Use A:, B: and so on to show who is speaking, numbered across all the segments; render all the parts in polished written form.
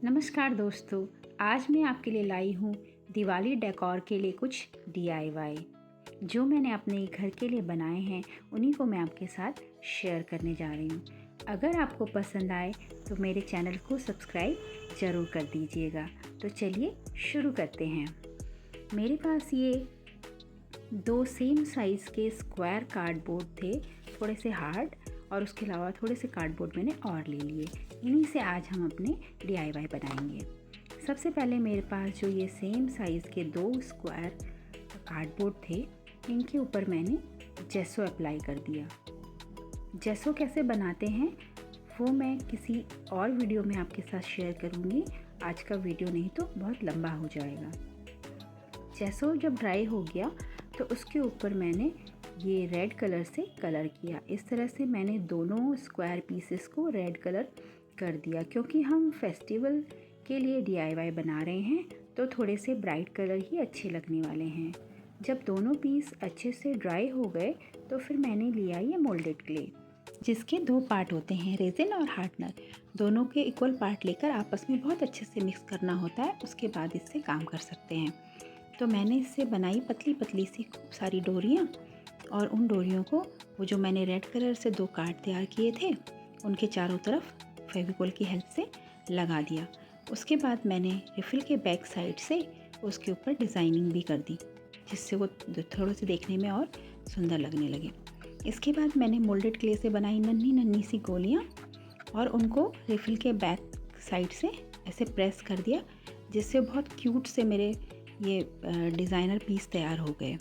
A: नमस्कार दोस्तों, आज मैं आपके लिए लाई हूँ दिवाली डेकोर के लिए कुछ DIY जो मैंने अपने घर के लिए बनाए हैं। उन्हीं को मैं आपके साथ शेयर करने जा रही हूँ। अगर आपको पसंद आए तो मेरे चैनल को सब्सक्राइब ज़रूर कर दीजिएगा। तो चलिए शुरू करते हैं। मेरे पास ये 2 सेम साइज़ के स्क्वायर कार्डबोर्ड थे, थोड़े से हार्ड, और उसके अलावा थोड़े से कार्डबोर्ड मैंने और ले लिए। इन्हीं से आज हम अपने DIY बनाएंगे। सबसे पहले मेरे पास जो ये सेम साइज़ के 2 स्क्वायर कार्डबोर्ड थे, इनके ऊपर मैंने जेसो अप्लाई कर दिया। जेसो कैसे बनाते हैं वो मैं किसी और वीडियो में आपके साथ शेयर करूँगी। आज का वीडियो नहीं तो बहुत लंबा हो जाएगा। जेसो जब ड्राई हो गया तो उसके ऊपर मैंने ये रेड कलर से कलर किया। इस तरह से मैंने दोनों स्क्वायर पीसेस को रेड कलर कर दिया। क्योंकि हम फेस्टिवल के लिए DIY बना रहे हैं तो थोड़े से ब्राइट कलर ही अच्छे लगने वाले हैं। जब दोनों पीस अच्छे से ड्राई हो गए तो फिर मैंने लिया ये मोल्डेड क्ले, जिसके 2 पार्ट होते हैं, रेजिन और हार्डनर। दोनों के इक्वल पार्ट लेकर आपस में बहुत अच्छे से मिक्स करना होता है, उसके बाद इससे काम कर सकते हैं। तो मैंने इससे बनाई पतली पतली सी खूब सारी डोरियाँ, और उन डोरियों को वो जो मैंने रेड कलर से 2 कार्ड तैयार किए थे उनके चारों तरफ फेविकोल की हेल्प से लगा दिया। उसके बाद मैंने रिफ़िल के बैक साइड से उसके ऊपर डिज़ाइनिंग भी कर दी, जिससे वो थोड़े से देखने में और सुंदर लगने लगे। इसके बाद मैंने मोल्डेड क्ले से बनाई नन्ही नन्ही सी गोलियाँ, और उनको रिफ़िल के बैक साइड से ऐसे प्रेस कर दिया, जिससे बहुत क्यूट से मेरे ये डिज़ाइनर पीस तैयार हो गए।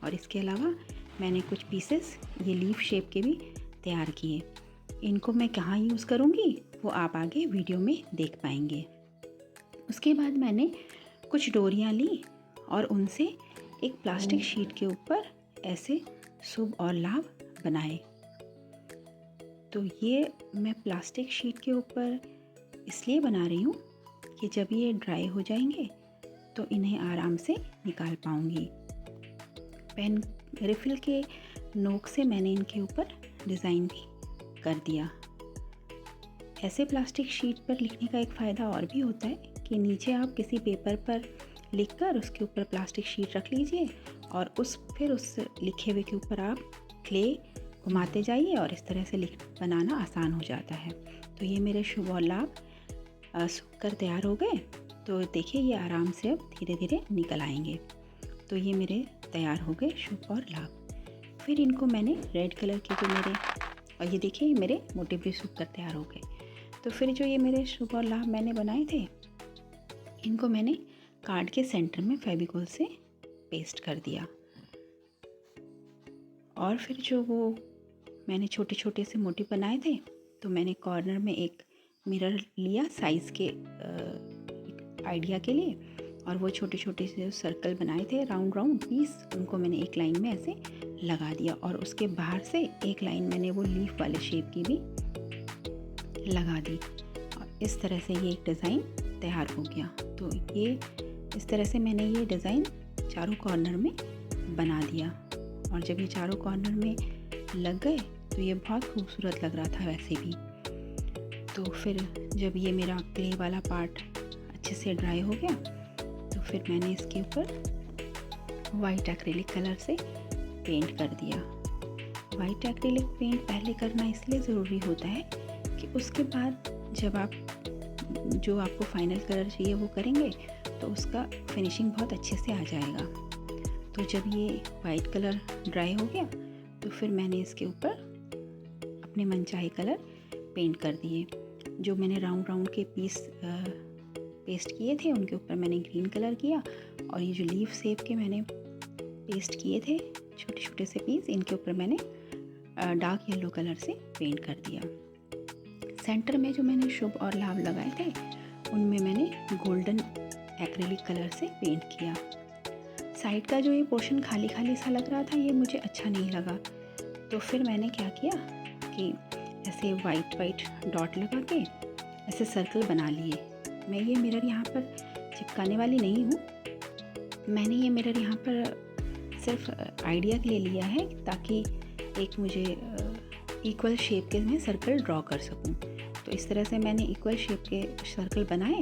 A: और इसके अलावा मैंने कुछ पीसेस ये लीफ शेप के भी तैयार किए। इनको मैं कहाँ यूज़ करूँगी वो आप आगे वीडियो में देख पाएंगे। उसके बाद मैंने कुछ डोरियाँ ली और उनसे एक प्लास्टिक शीट के ऊपर ऐसे शुभ और लाभ बनाए। तो ये मैं प्लास्टिक शीट के ऊपर इसलिए बना रही हूँ कि जब ये ड्राई हो जाएंगे तो इन्हें आराम से निकाल पाऊँगी। पेन रिफ़िल के नोक से मैंने इनके ऊपर डिज़ाइन भी कर दिया। ऐसे प्लास्टिक शीट पर लिखने का एक फ़ायदा और भी होता है कि नीचे आप किसी पेपर पर लिखकर उसके ऊपर प्लास्टिक शीट रख लीजिए, और फिर उस लिखे हुए के ऊपर आप क्ले घुमाते जाइए, और इस तरह से बनाना आसान हो जाता है। तो ये मेरे शुभ और लाभ सूख कर तैयार हो गए। तो देखिए ये आराम से अब धीरे धीरे निकल आएंगे। तो ये मेरे तैयार हो गए शुभ और लाभ। फिर इनको मैंने रेड कलर के जो मेरे, और ये देखिए मेरे मोटिव भी सूख कर तैयार हो गए। तो फिर जो ये मेरे शुभ और लाभ मैंने बनाए थे, इनको मैंने कार्ड के सेंटर में फेविकोल से पेस्ट कर दिया। और फिर जो वो मैंने छोटे छोटे से मोटिव बनाए थे, तो मैंने कॉर्नर में एक मिरर लिया साइज़ के आइडिया के लिए, और वो छोटे छोटे से सर्कल बनाए थे राउंड राउंड पीस, उनको मैंने एक लाइन में ऐसे लगा दिया। और उसके बाहर से एक लाइन मैंने वो लीफ वाले शेप की भी लगा दी, और इस तरह से ये एक डिज़ाइन तैयार हो गया। तो ये इस तरह से मैंने ये डिज़ाइन चारों कॉर्नर में बना दिया। और जब ये चारों कॉर्नर में लग गए तो ये बहुत खूबसूरत लग रहा था वैसे भी। तो फिर जब ये मेरा क्ले वाला पार्ट अच्छे से ड्राई हो गया तो फिर मैंने इसके ऊपर वाइट एक्रेलिक कलर से पेंट कर दिया। वाइट एक्रेलिक पेंट पहले करना इसलिए ज़रूरी होता है कि उसके बाद जब आप जो आपको फाइनल कलर चाहिए वो करेंगे तो उसका फिनिशिंग बहुत अच्छे से आ जाएगा। तो जब ये वाइट कलर ड्राई हो गया तो फिर मैंने इसके ऊपर अपने मनचाहे कलर पेंट कर दिए। जो मैंने राउंड राउंड के पीस पेस्ट किए थे उनके ऊपर मैंने ग्रीन कलर किया, और ये जो लीफ शेप के मैंने पेस्ट किए थे छोटे छोटे से पीस, इनके ऊपर मैंने डार्क येलो कलर से पेंट कर दिया। सेंटर में जो मैंने शुभ और लाभ लगाए थे उनमें मैंने गोल्डन एक्रेलिक कलर से पेंट किया। साइड का जो ये पोर्शन खाली खाली सा लग रहा था ये मुझे अच्छा नहीं लगा, तो फिर मैंने क्या किया कि ऐसे वाइट डॉट लगा के ऐसे सर्कल बना लिए। मैं ये मिरर यहाँ पर चिपकाने वाली नहीं हूँ, मैंने ये मिरर यहाँ पर सिर्फ आइडिया के लिए लिया है ताकि एक मुझे इक्वल शेप के मैं सर्कल ड्रॉ कर सकूं। तो इस तरह से मैंने इक्वल शेप के सर्कल बनाए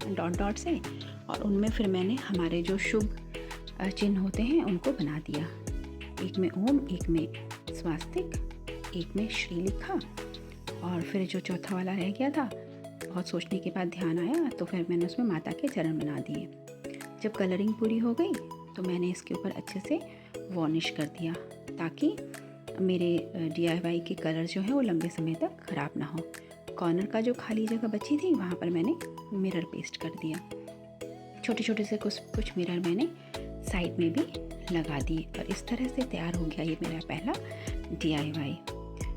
A: डॉट डॉट से, और उनमें फिर मैंने हमारे जो शुभ चिन्ह होते हैं उनको बना दिया। एक में ओम, एक में स्वास्तिक, एक में श्री लिखा, और फिर जो चौथा वाला रह गया था, बहुत सोचने के बाद ध्यान आया तो फिर मैंने उसमें माता के चरण बना दिए। जब कलरिंग पूरी हो गई तो मैंने इसके ऊपर अच्छे से वॉर्निश कर दिया ताकि मेरे DIY के कलर जो है वो लंबे समय तक ख़राब ना हो। कॉर्नर का जो खाली जगह बची थी वहाँ पर मैंने मिरर पेस्ट कर दिया। छोटे छोटे से कुछ मिरर मैंने साइड में भी लगा दिए, और इस तरह से तैयार हो गया ये मेरा पहला DIY।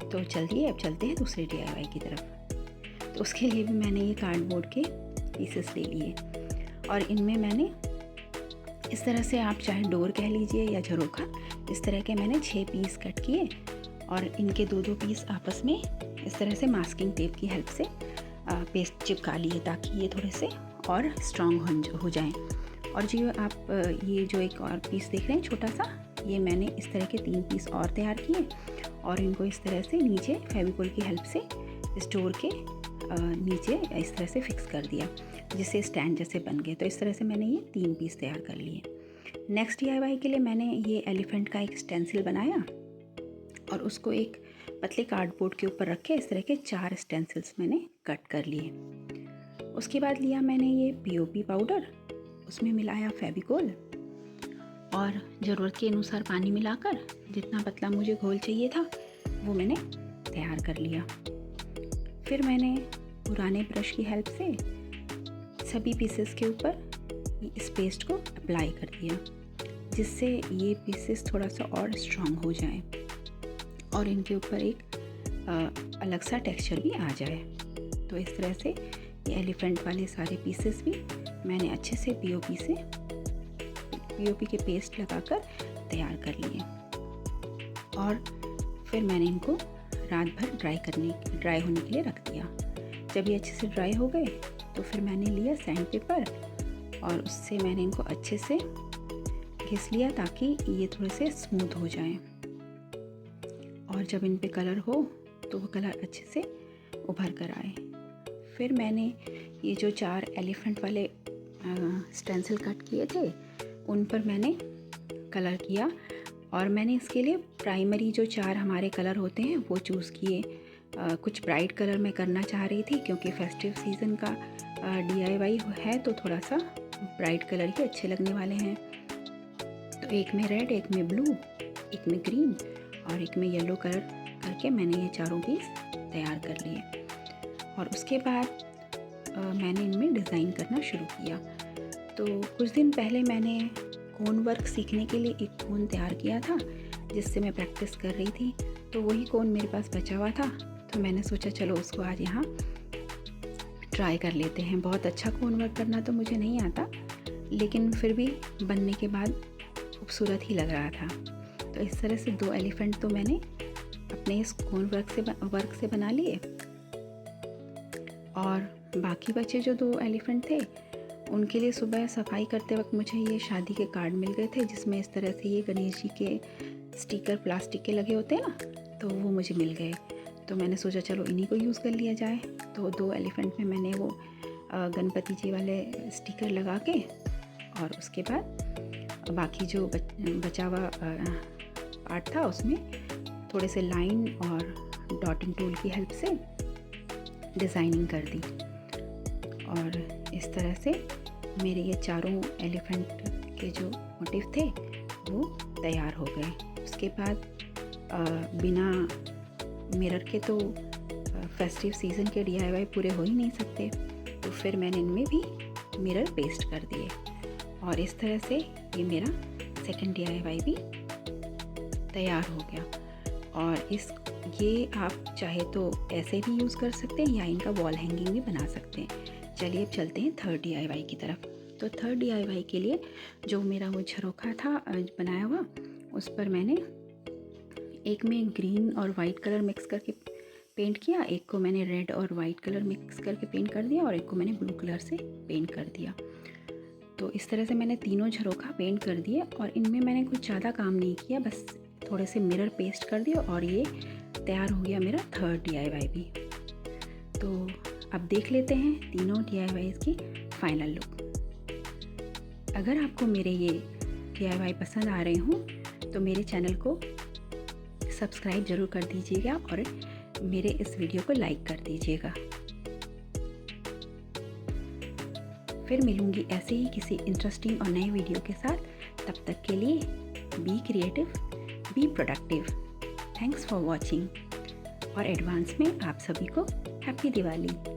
A: तो चलिए अब चलते हैं दूसरे DIY की तरफ। तो उसके लिए भी मैंने ये कार्डबोर्ड के पीसेस ले लिए, और इनमें मैंने इस तरह से, आप चाहे डोर कह लीजिए या झरोखा, इस तरह के मैंने 6 पीस कट किए, और इनके 2-2 पीस आपस में इस तरह से मास्किंग टेप की हेल्प से पेस्ट चिपका लिए ताकि ये थोड़े से और स्ट्रॉन्ग हो जाएं। और जो आप ये जो एक और पीस देख रहे हैं छोटा सा, ये मैंने इस तरह के 3 पीस और तैयार किए, और इनको इस तरह से नीचे फेविकोल की हेल्प से इस डोर के नीचे इस तरह से फिक्स कर दिया जिससे स्टैंड जैसे बन गए। तो इस तरह से मैंने ये 3 पीस तैयार कर लिए। नेक्स्ट DIY के लिए मैंने ये एलिफेंट का एक स्टेंसिल बनाया, और उसको एक पतले कार्डबोर्ड के ऊपर रख के इस तरह के 4 स्टेंसिल्स मैंने कट कर लिए। उसके बाद लिया मैंने ये POP पाउडर, उसमें मिलाया फेविकोल, और ज़रूरत के अनुसार पानी मिलाकर जितना पतला मुझे घोल चाहिए था वो मैंने तैयार कर लिया। फिर मैंने पुराने ब्रश की हेल्प से सभी पीसेस के ऊपर इस पेस्ट को अप्लाई कर दिया जिससे ये पीसेस थोड़ा सा और स्ट्रॉन्ग हो जाएं और इनके ऊपर एक अलग सा टेक्सचर भी आ जाए। तो इस तरह से ये एलिफेंट वाले सारे पीसेस भी मैंने अच्छे से POP के पेस्ट लगाकर तैयार कर लिए, और फिर मैंने इनको रात भर ड्राई होने के लिए रख दिया। जब ये अच्छे से ड्राई हो गए तो फिर मैंने लिया सैंड पेपर, और उससे मैंने इनको अच्छे से घिस लिया ताकि ये थोड़े से स्मूथ हो जाएं, और जब इन पे कलर हो तो वो कलर अच्छे से उभर कर आए। फिर मैंने ये जो 4 एलिफेंट वाले स्टेंसिल कट किए थे उन पर मैंने कलर किया, और मैंने इसके लिए प्राइमरी जो 4 हमारे कलर होते हैं वो चूज़ किए। कुछ ब्राइट कलर मैं करना चाह रही थी क्योंकि फेस्टिव सीज़न का DIY है तो थोड़ा सा ब्राइट कलर ही अच्छे लगने वाले हैं। तो एक में रेड, एक में ब्लू, एक में ग्रीन और एक में येलो कलर करके मैंने ये चारों पीस तैयार कर लिए, और उसके बाद मैंने इनमें डिज़ाइन करना शुरू किया। तो कुछ दिन पहले मैंने कोन वर्क सीखने के लिए एक कोन तैयार किया था जिससे मैं प्रैक्टिस कर रही थी, तो वही कोन मेरे पास बचा हुआ था, तो मैंने सोचा चलो उसको आज यहाँ ट्राई कर लेते हैं। बहुत अच्छा कोन वर्क करना तो मुझे नहीं आता, लेकिन फिर भी बनने के बाद खूबसूरत ही लग रहा था। तो इस तरह से 2 एलिफेंट तो मैंने अपने इस कोन वर्क से बना लिए, और बाकी बचे जो 2 एलिफेंट थे उनके लिए सुबह सफाई करते वक्त मुझे ये शादी के कार्ड मिल गए थे जिसमें इस तरह से ये गणेश जी के स्टिकर प्लास्टिक के लगे होते हैं ना, तो वो मुझे मिल गए। तो मैंने सोचा चलो इन्हीं को यूज़ कर लिया जाए। तो 2 एलिफेंट में मैंने वो गणपति जी वाले स्टिकर लगा के, और उसके बाद बाकी जो बचा हुआ पार्ट था उसमें थोड़े से लाइन और डॉटिंग टूल की हेल्प से डिज़ाइनिंग कर दी, और इस तरह से मेरे ये चारों एलिफेंट के जो मोटिव थे वो तैयार हो गए। उसके बाद बिना मिरर के तो फेस्टिव सीज़न के DIY पूरे हो ही नहीं सकते, तो फिर मैंने इनमें भी मिरर पेस्ट कर दिए, और इस तरह से ये मेरा सेकंड DIY भी तैयार हो गया। और ये आप चाहे तो ऐसे भी यूज़ कर सकते हैं या इनका वॉल हैंगिंग भी बना सकते हैं। चलिए अब चलते हैं थर्ड DIY की तरफ। तो थर्ड DIY के लिए जो मेरा वो झरोखा था बनाया हुआ, उस पर मैंने एक में ग्रीन और वाइट कलर मिक्स करके पेंट किया, एक को मैंने रेड और वाइट कलर मिक्स करके पेंट कर दिया, और एक को मैंने ब्लू कलर से पेंट कर दिया। तो इस तरह से मैंने तीनों झरोखा पेंट कर दिए, और इनमें मैंने कुछ ज़्यादा काम नहीं किया, बस थोड़े से मिरर पेस्ट कर दिया, और ये तैयार हो गया मेरा थर्ड DIY भी। तो अब देख लेते हैं तीनों DIYs की फाइनल लुक। अगर आपको मेरे ये DIY पसंद आ रहे हों तो मेरे चैनल को सब्सक्राइब ज़रूर कर दीजिएगा और मेरे इस वीडियो को लाइक कर दीजिएगा। फिर मिलूँगी ऐसे ही किसी इंटरेस्टिंग और नए वीडियो के साथ। तब तक के लिए be creative, be productive. Thanks for watching और एडवांस में आप सभी को हैप्पी दिवाली।